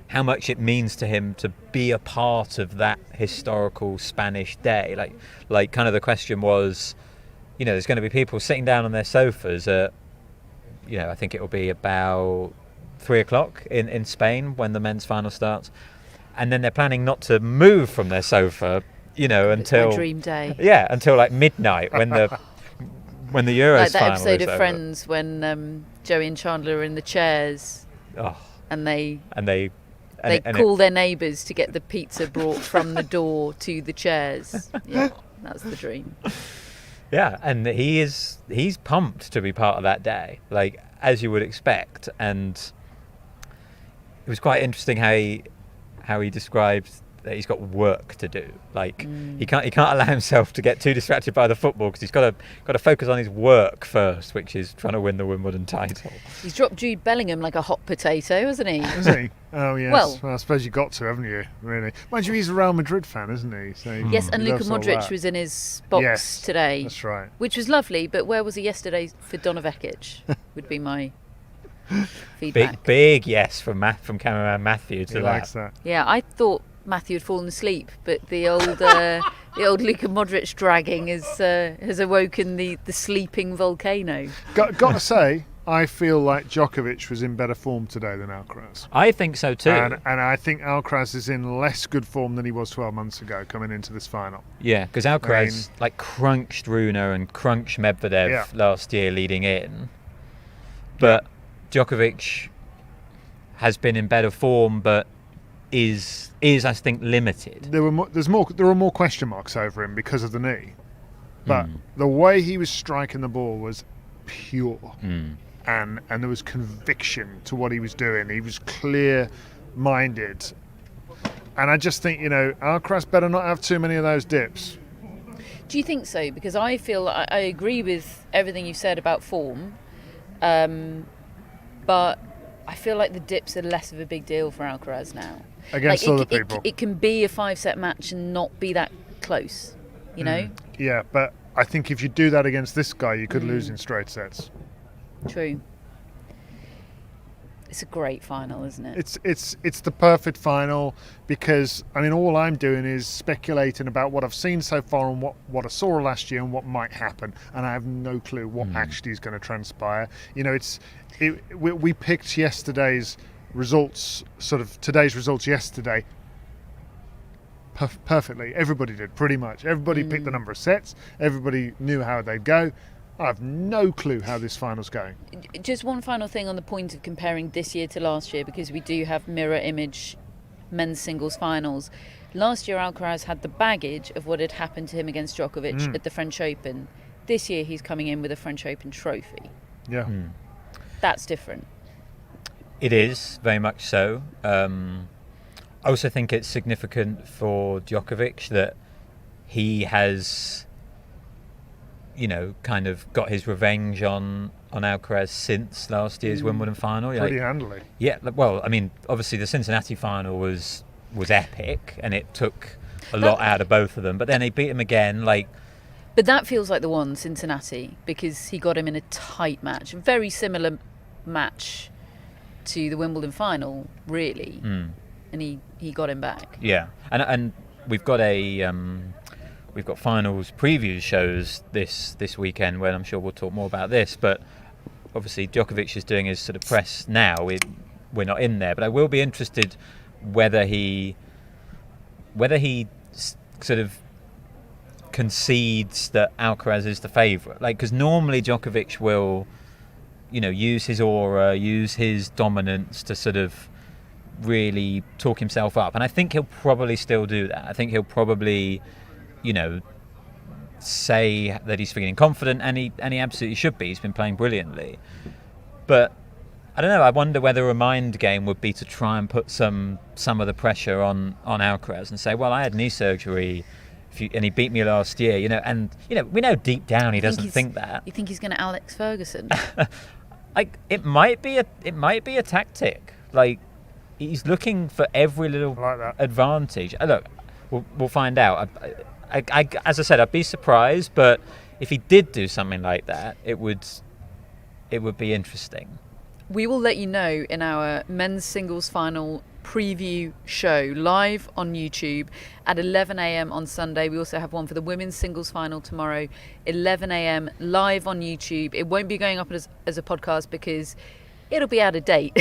how much it means to him to be a part of that historical Spanish day. Like kind of the question was, you know, there's going to be people sitting down on their sofas at, you know, I think it will be about 3:00 in Spain when the men's final starts. And then they're planning not to move from their sofa, you know, until... My dream day. Yeah, until like midnight when the Euros like that final episode is of over. Friends when Joey and Chandler are in the chairs and they call their neighbours to get the pizza brought from the door to the chairs. Yeah, that's the dream. Yeah, and he's pumped to be part of that day, like as you would expect. And it was quite interesting how he described that he's got work to do. Like he can't allow himself to get too distracted by the football because he's got to focus on his work first, which is trying to win the Wimbledon title. He's dropped Jude Bellingham like a hot potato, hasn't he? Has he? Oh yes. Well, I suppose you got to, haven't you? Really. Mind you, he's a Real Madrid fan, isn't he? So yes, and he Luka loves all Modric that. was in his box today. That's right. Which was lovely, but where was he yesterday for Donovekic? Would be my feedback. Big yes from cameraman Matthew to He that. likes that. Yeah, I thought Matthew had fallen asleep, but the old Luka Modric dragging has awoken the sleeping volcano. Got to say, I feel like Djokovic was in better form today than Alcaraz. I think so too. And I think Alcaraz is in less good form than he was 12 months ago coming into this final. Yeah, because Alcaraz crunched Rune and crunched Medvedev last year leading in. But Djokovic has been in better form, but is I think limited. There were more question marks over him because of the knee, but the way he was striking the ball was pure, and there was conviction to what he was doing. He was clear-minded, and I just think, you know, Alcaraz better not have too many of those dips. Do you think so? Because I feel I agree with everything you said about form, but I feel like the dips are less of a big deal for Alcaraz now. Against other people. It can be a 5-set match and not be that close, you know? Yeah, but I think if you do that against this guy, you could lose in straight sets. True. It's a great final, isn't it? It's the perfect final because, I mean, all I'm doing is speculating about what I've seen so far and what I saw last year and what might happen, and I have no clue what actually is going to transpire. You know, we picked yesterday's results, sort of today's results yesterday, perfectly. Everybody did, pretty much. Everybody picked the number of sets. Everybody knew how they'd go. I have no clue how this final's going. Just one final thing on the point of comparing this year to last year, because we do have mirror image men's singles finals. Last year Alcaraz had the baggage of what had happened to him against Djokovic at the French Open. This year he's coming in with a French Open trophy. Yeah. That's different. It is, very much so. I also think it's significant for Djokovic that he has, you know, kind of got his revenge on on Alcaraz since last year's Wimbledon final. Pretty handily. Yeah, well, I mean, obviously the Cincinnati final was epic, and it took a lot out of both of them. But then he beat him again, But that feels like the one, Cincinnati, because he got him in a tight match. Very similar match to the Wimbledon final, really. And he got him back. Yeah, and we've got we've got finals preview shows this weekend, where I'm sure we'll talk more about this. But obviously Djokovic is doing his sort of press now. We're not in there, but I will be interested whether he sort of concedes that Alcaraz is the favourite. Because normally Djokovic will, use his aura, use his dominance to sort of really talk himself up. And I think he'll probably still do that. I think he'll probably, say that he's feeling confident, and he absolutely should be. He's been playing brilliantly. But I don't know, I wonder whether a mind game would be to try and put some of the pressure on Alcaraz and say, well, I had knee surgery and he beat me last year, and we know deep down he doesn't think that. You think he's going to Alex Ferguson? It might be a tactic. He's looking for every little advantage. Look, we'll find out. As I said, I'd be surprised, but if he did do something like that, it would be interesting. We will let you know in our men's singles final preview show live on YouTube at 11 a.m. on Sunday. We also have one for the women's singles final tomorrow, 11 a.m. live on YouTube. It won't be going up as a podcast because it'll be out of date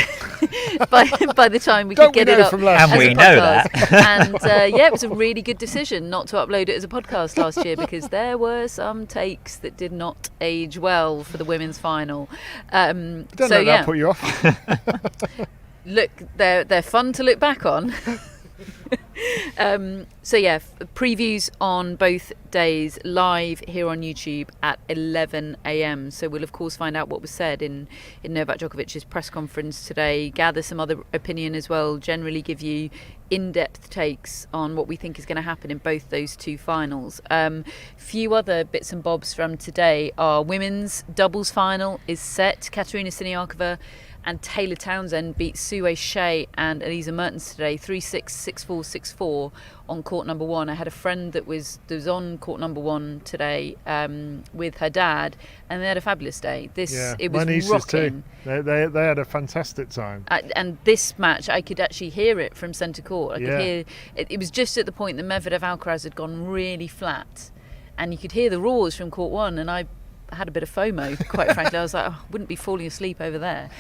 by the time we could get it up and we know that. And it was a really good decision not to upload it as a podcast last year, because there were some takes that did not age well for the women's final. Don't let that put you off. Look, they're fun to look back on. Previews on both days live here on YouTube at 11 a.m. So we'll of course find out what was said in Novak Djokovic's press conference today, gather some other opinion as well, generally give you in-depth takes on what we think is going to happen in both those two finals. Few other bits and bobs from today. Our women's doubles final is set. Katerina Siniakova and Taylor Townsend beat Sue Shea and Elisa Mertens today, 3-6, 6-4, 6-4 on court number one. I had a friend that was on court number one today with her dad, and they had a fabulous day. It was my nieces rocking. Too. They had a fantastic time. And this match, I could actually hear it from centre court. I could hear it was just at the point that Medvedev Alcaraz had gone really flat, and you could hear the roars from court one, and I had a bit of FOMO, quite frankly. I was like, I wouldn't be falling asleep over there.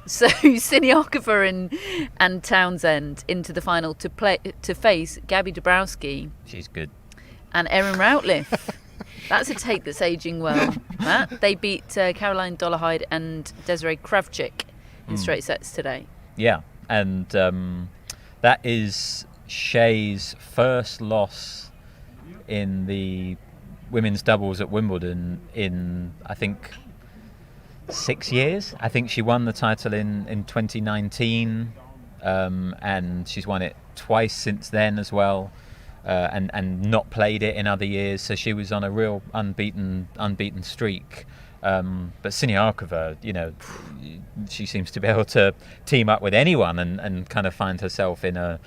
So Siniakova and Townsend into the final to face Gabby Dabrowski. She's good. And Erin Routliffe. That's a take that's aging well, Matt. They beat Caroline Dollarhide and Desiree Kravchik in straight sets today. Yeah, and that is Shea's first loss in the women's doubles at Wimbledon in, I think, 6 years. I think she won the title in 2019, and she's won it twice since then as well, and not played it in other years. So she was on a real unbeaten streak. But Siniakova, she seems to be able to team up with anyone and kind of find herself in a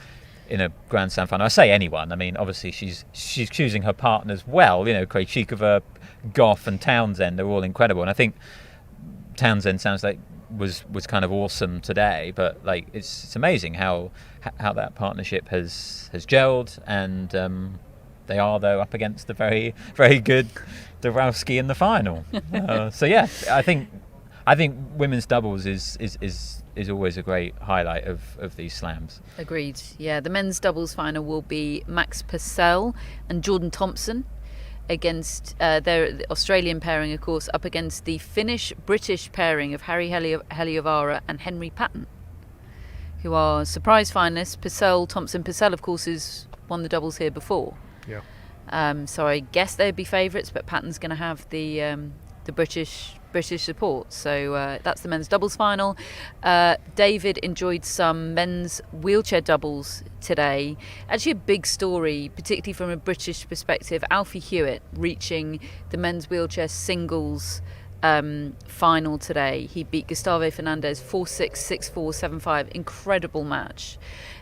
Grand Slam final. I say anyone. I mean, obviously she's choosing her partners well. Krejcikova, Goff, and Townsend are all incredible. And I think Townsend sounds like was kind of awesome today. But it's amazing how that partnership has gelled. And they are, though, up against the very very good Dabrowski in the final. I think women's doubles is always a great highlight of these slams. Agreed. Yeah, the men's doubles final will be Max Purcell and Jordan Thompson against the Australian pairing, of course, up against the Finnish-British pairing of Harry Heliovara and Henry Patton, who are surprise finalists. Thompson, Purcell, of course, has won the doubles here before. Yeah. So I guess they'd be favourites, but Patton's going to have the British support. So that's the men's doubles final. David enjoyed some men's wheelchair doubles today. Actually a big story, particularly from a British perspective. Alfie Hewitt reaching the men's wheelchair singles final today. He beat Gustavo Fernandez 4-6, 6-4, 7-5. Incredible match.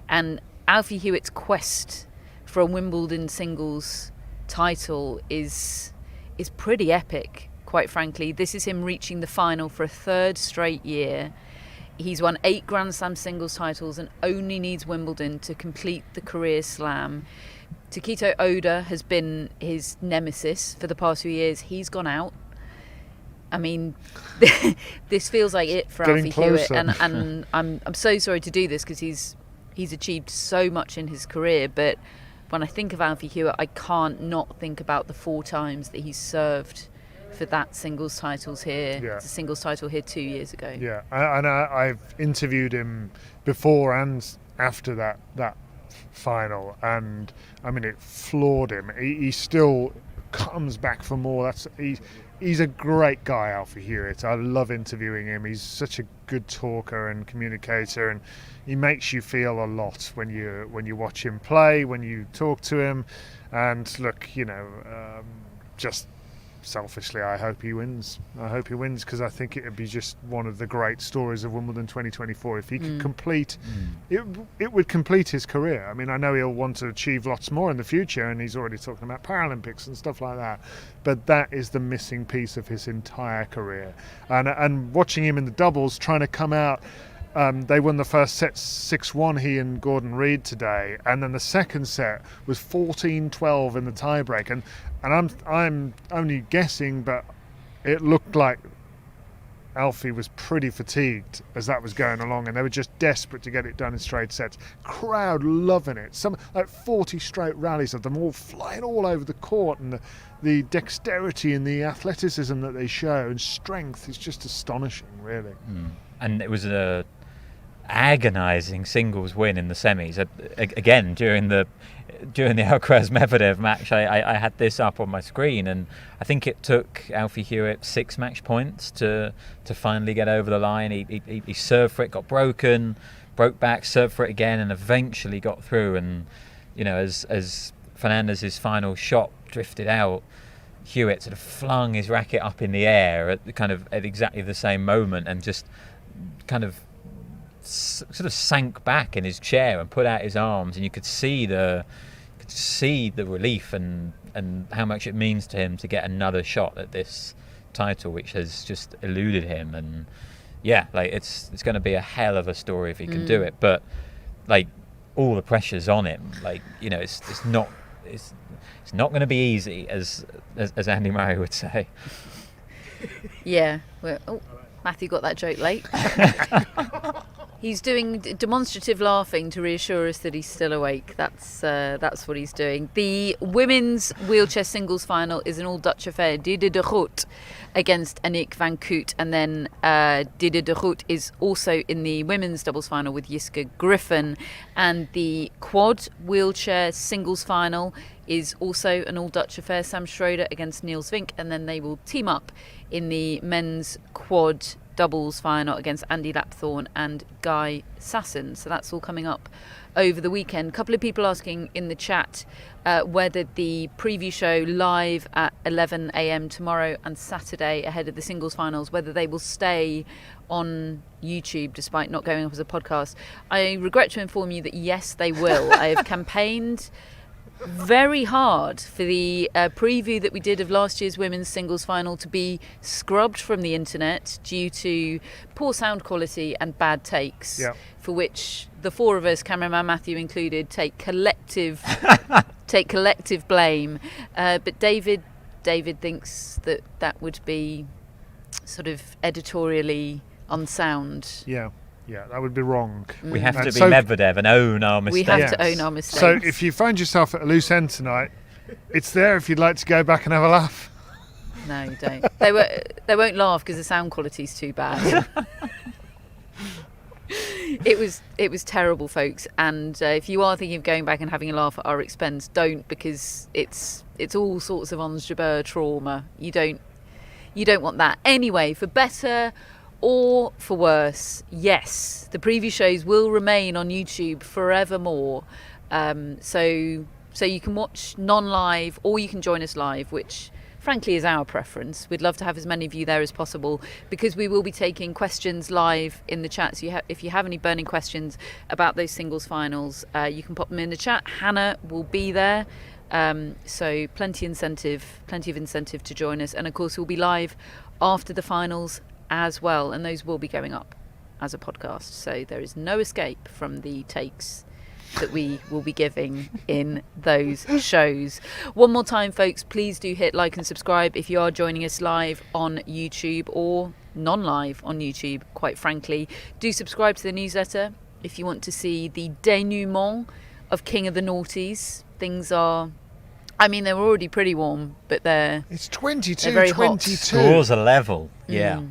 And Alfie Hewitt's quest for a Wimbledon singles title is pretty epic, quite frankly. This is him reaching the final for a third straight year. He's won 8 Grand Slam singles titles and only needs Wimbledon to complete the career slam. Takito Oda has been his nemesis for the past few years. He's gone out. I mean, this feels like it for Alfie Hewitt, and I'm so sorry to do this because he's achieved so much in his career, but when I think of Alfie Hewitt, I can't not think about the 4 times that he's served for that singles titles here. Yeah. It's a singles title here 2 years ago. Yeah, and I've interviewed him before and after that final, and I mean, it floored him. He still comes back for more. He's a great guy, Alfie Hewitt. I love interviewing him. He's such a good talker and communicator, and he makes you feel a lot when you watch him play, when you talk to him. And look, just selfishly, I hope he wins. Because I think it would be just one of the great stories of Wimbledon 2024 if he could complete. It would complete his career. I mean, I know he'll want to achieve lots more in the future, and he's already talking about Paralympics and stuff like that. But that is the missing piece of his entire career. And watching him in the doubles, trying to come out. They won the first set 6-1, he and Gordon Reed today, and then the second set was 14-12 in the tiebreak, and I'm only guessing, but it looked like Alfie was pretty fatigued as that was going along, and they were just desperate to get it done in straight sets. Crowd loving it. Some like 40 straight rallies of them all flying all over the court, and the dexterity and the athleticism that they show and strength is just astonishing, really. And it was a agonising singles win in the semis. Again, during the Alcaraz Medvedev match, I had this up on my screen, and I think it took Alfie Hewitt 6 match points to finally get over the line. He served for it, got broke back, served for it again, and eventually got through. And as Fernandez's final shot drifted out, Hewitt sort of flung his racket up in the air at exactly the same moment, and just kind of sort of sank back in his chair and put out his arms, and you could see the relief and how much it means to him to get another shot at this title, which has just eluded him. And yeah, like it's going to be a hell of a story if he can do it, but like all the pressure's on him. Like, it's not going to be easy, as Andy Murray would say. Yeah. Well, Matthew got that joke late. He's doing demonstrative laughing to reassure us that he's still awake. That's what he's doing. The women's wheelchair singles final is an all-Dutch affair. Diede de Groot against Aniek van Koot. And then Diede de Groot is also in the women's doubles final with Jiske Griffin. And the quad wheelchair singles final is also an all-Dutch affair. Sam Schroeder against Niels Vink. And then they will team up in the men's quad doubles final against Andy Lapthorne and Guy Sasson. So that's all coming up over the weekend. A couple of people asking in the chat whether the preview show live at 11 a.m. tomorrow and Saturday ahead of the singles finals, whether they will stay on YouTube despite not going up as a podcast. I regret to inform you that yes, they will. I have campaigned very hard for the preview that we did of last year's women's singles final to be scrubbed from the internet due to poor sound quality and bad takes, for which the 4 of us, cameraman Matthew included, take collective blame. But David thinks that would be sort of editorially unsound. Yeah, that would be wrong. We have to be Medvedev and own our mistakes. We have to own our mistakes. So if you find yourself at a loose end tonight, it's there if you'd like to go back and have a laugh. No, don't. They won't laugh because the sound quality's too bad. It was terrible, folks. And if you are thinking of going back and having a laugh at our expense, don't, because it's all sorts of Ons Jabeur trauma. You don't want that. Anyway, for better or for worse, yes, the preview shows will remain on YouTube forevermore. So you can watch non-live or you can join us live, which frankly is our preference. We'd love to have as many of you there as possible, because we will be taking questions live in the chat. So if you have any burning questions about those singles finals, you can pop them in the chat. Hannah will be there. So plenty of incentive to join us. And of course, we'll be live after the finals as well. And those will be going up as a podcast. So there is no escape from the takes that we will be giving in those shows. One more time, folks, please do hit like and subscribe if you are joining us live on YouTube or non-live on YouTube, quite frankly. Do subscribe to the newsletter if you want to see the denouement of King of the Noughties. Things are, I mean, they were already pretty warm, but It's 22, very 22. Scores are level. Yeah.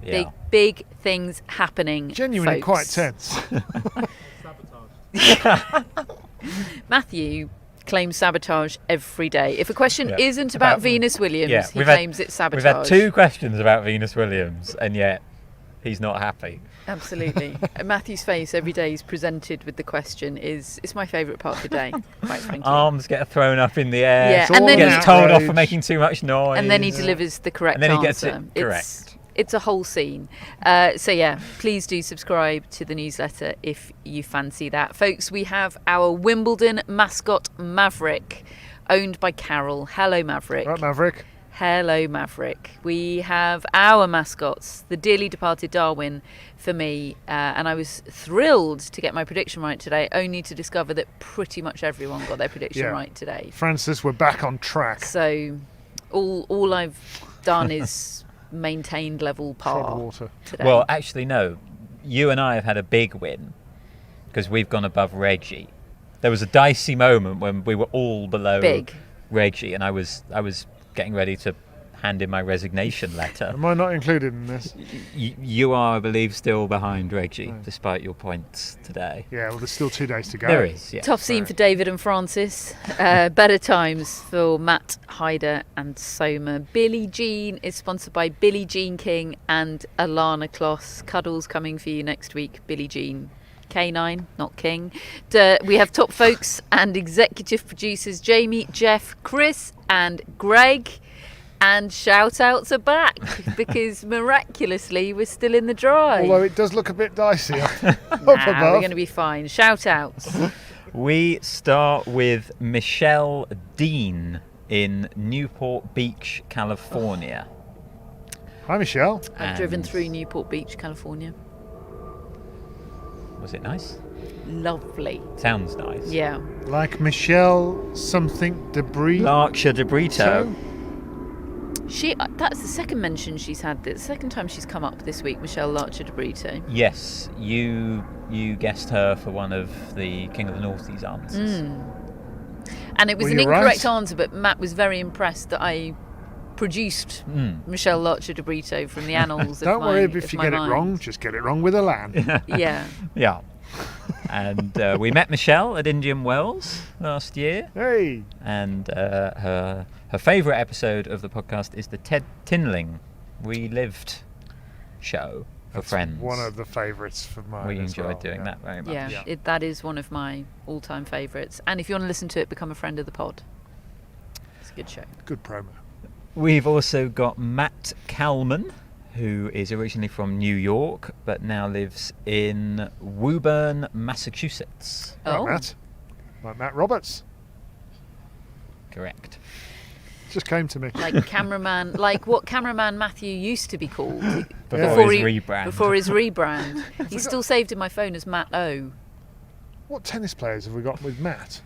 Yeah. big things happening. Genuinely folks. quite tense. Matthew claims sabotage every day. If a question isn't about Venus Williams, he claims it's sabotage. We've had 2 questions about Venus Williams, and yet he's not happy. Absolutely. Matthew's face every day he's presented with the question it's my favourite part of the day, quite frankly. Arms get thrown up in the air. Yeah, and then he gets told off for making too much noise. And then he delivers the correct and then he answer. gets it correct. It's a whole scene. So yeah, please do subscribe to the newsletter if you fancy that. Folks, we have our Wimbledon mascot Maverick, owned by Carol. Hello, Maverick. Right, Maverick. Hello, Maverick. We have our mascots, the dearly departed Darwin for me, and I was thrilled to get my prediction right today, only to discover that pretty much everyone got their prediction right today. Francis, we're back on track. So all I've done is maintained level par Water. today. Well, actually, no. You and I have had a big win because we've gone above Reggie. There was a dicey moment when we were all below Reggie, and I was getting ready to hand in my resignation letter. Am I not included in this? You are, I believe, still behind Reggie, despite your points today. Yeah, well, there's still 2 days to go. There is, yeah. Tough scene for David and Francis. Better times for Matt, Hyder and Soma. Billie Jean is sponsored by Billie Jean King and Alana Kloss. Cuddles coming for you next week, Billie Jean. K9, not King. We have top folks and executive producers Jamie, Jeff, Chris and Greg. And shout-outs are back because miraculously we're still in the dry. Although it does look a bit dicey up above. We're going to be fine. Shout-outs. We start with Michelle Dean in Newport Beach, California. Hi, Michelle. I've driven through Newport Beach, California. Was it nice? Lovely. Sounds nice. Yeah. Like Michelle something Debris. Larkshire de Brito. That's the second mention she's had. The second time she's come up this week, Michelle Larcher de Brito. Yes, you guessed her for one of the King of the Noughties answers. And it was an incorrect answer, but Matt was very impressed that I produced Michelle Larcher de Brito from the annals of Don't my worry if you get mind. it wrong, just get it wrong with a land. Yeah. Yeah. And we met Michelle at Indian Wells last year. Hey. And her favourite episode of the podcast is the Ted Tinling Relived show for Friends. One of the favourites for mine. We as enjoyed well, doing that very much. Yeah, that is one of my all-time favourites. And if you want to listen to it, become a friend of the pod. It's a good show. Good promo. We've also got Matt Kalman, who is originally from New York but now lives in Woburn, Massachusetts. Oh. Matt. Like Matt Roberts. Correct. Just came to me. Like cameraman, like what cameraman Matthew used to be called Before his rebrand. Before his rebrand. He's still saved in my phone as Matt O. What tennis players have we got with Matt?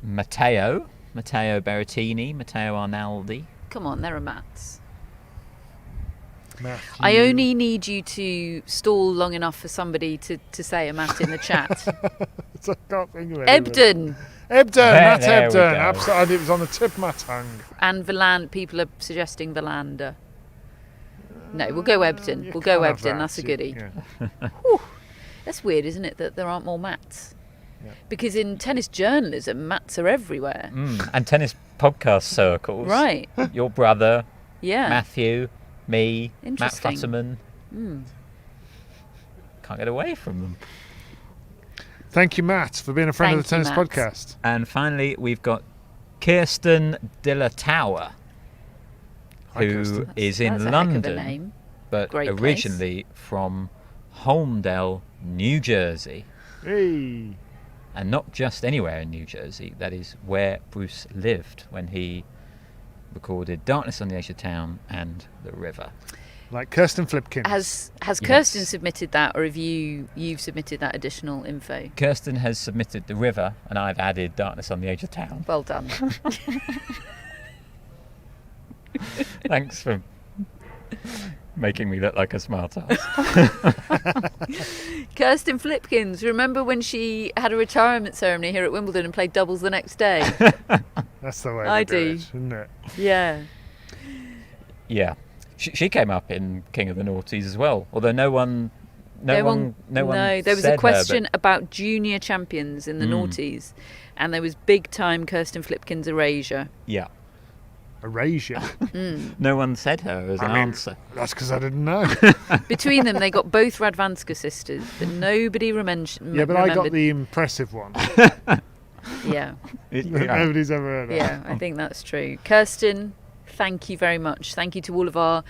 Matteo Berrettini, Matteo Arnaldi. Come on, there are Matts. Matthew. I only need you to stall long enough for somebody to say a Matt in the chat. I can't think of anyone. Matt Matt There we Ebden. go. Absolutely, it was on the tip of my tongue. And people are suggesting Verlander. No, we'll go Ebden. You We'll go can't have Ebden. that, That's a goodie. Yeah. That's weird, isn't it, that there aren't more Matts? Yeah. Because in tennis journalism, Matts are everywhere. And tennis podcast circles. Right. Your brother, Yeah. Matthew, me, Matt Interesting. Futterman. Can't get away from them. Thank you, Matt, for being a friend of the Thank Tennis you, Matt. Podcast. And finally, we've got Kirsten de la Tower, Hi, who Kirsten. is in That's a heck of a London, name. but Great place. originally from Holmdel, New Jersey. Hey. And not just anywhere in New Jersey, that is where Bruce lived when he recorded Darkness on the Edge of Town and The River. Like Kirsten Flipkins. Has Yes. Kirsten submitted that, or have you've submitted that additional info? Kirsten has submitted The River, and I've added Darkness on the Edge of Town. Well done. Thanks for making me look like a smart ass. Kirsten Flipkins, remember when she had a retirement ceremony here at Wimbledon and played doubles the next day? That's the way I to do do. it, isn't it? Yeah. Yeah. She came up in King of the Noughties as well, although no one There was said a question her, about junior champions in the noughties, and there was big time Kirsten Flipkins erasure. yeah, Erasure. no one said her as an mean, answer. That's because I didn't know. Between them, they got both Radvanska sisters, but nobody remembered. Yeah, but I got the impressive one. Yeah, that Nobody's ever heard of. yeah, I think that's true. Kirsten, thank you very much. Thank you to all of our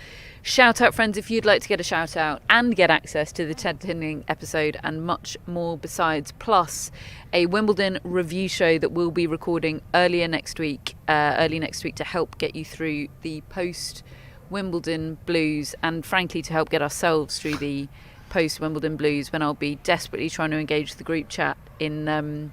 shout out friends. If you'd like to get a shout out and get access to the Ted Tinling episode and much more besides, plus a Wimbledon review show that we'll be recording early next week to help get you through the post Wimbledon blues, and frankly to help get ourselves through the post Wimbledon blues, when I'll be desperately trying to engage the group chat in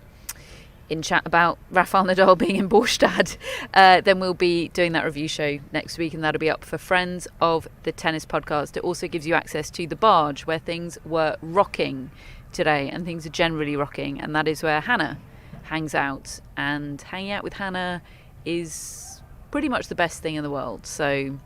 chat about Rafael Nadal being in Borstad. Then we'll be doing that review show next week, and that'll be up for friends of the Tennis Podcast. It also gives you access to the barge, where things were rocking today, and things are generally rocking, and that is where Hannah hangs out, and hanging out with Hannah is pretty much the best thing in the world. So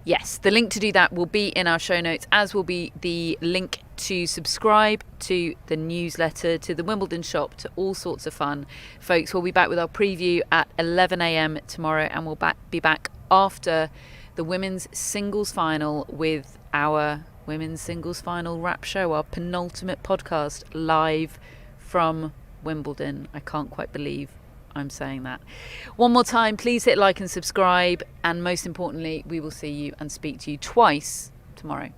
yes, the link to do that will be in our show notes, as will be the link to subscribe to the newsletter, to the Wimbledon shop, to all sorts of fun. Folks, we'll be back with our preview at 11 a.m. tomorrow, and we'll be back after the women's singles final with our women's singles final wrap show, our penultimate podcast live from Wimbledon. I can't quite believe I'm saying that. One more time, please hit like and subscribe, and most importantly, we will see you and speak to you twice tomorrow.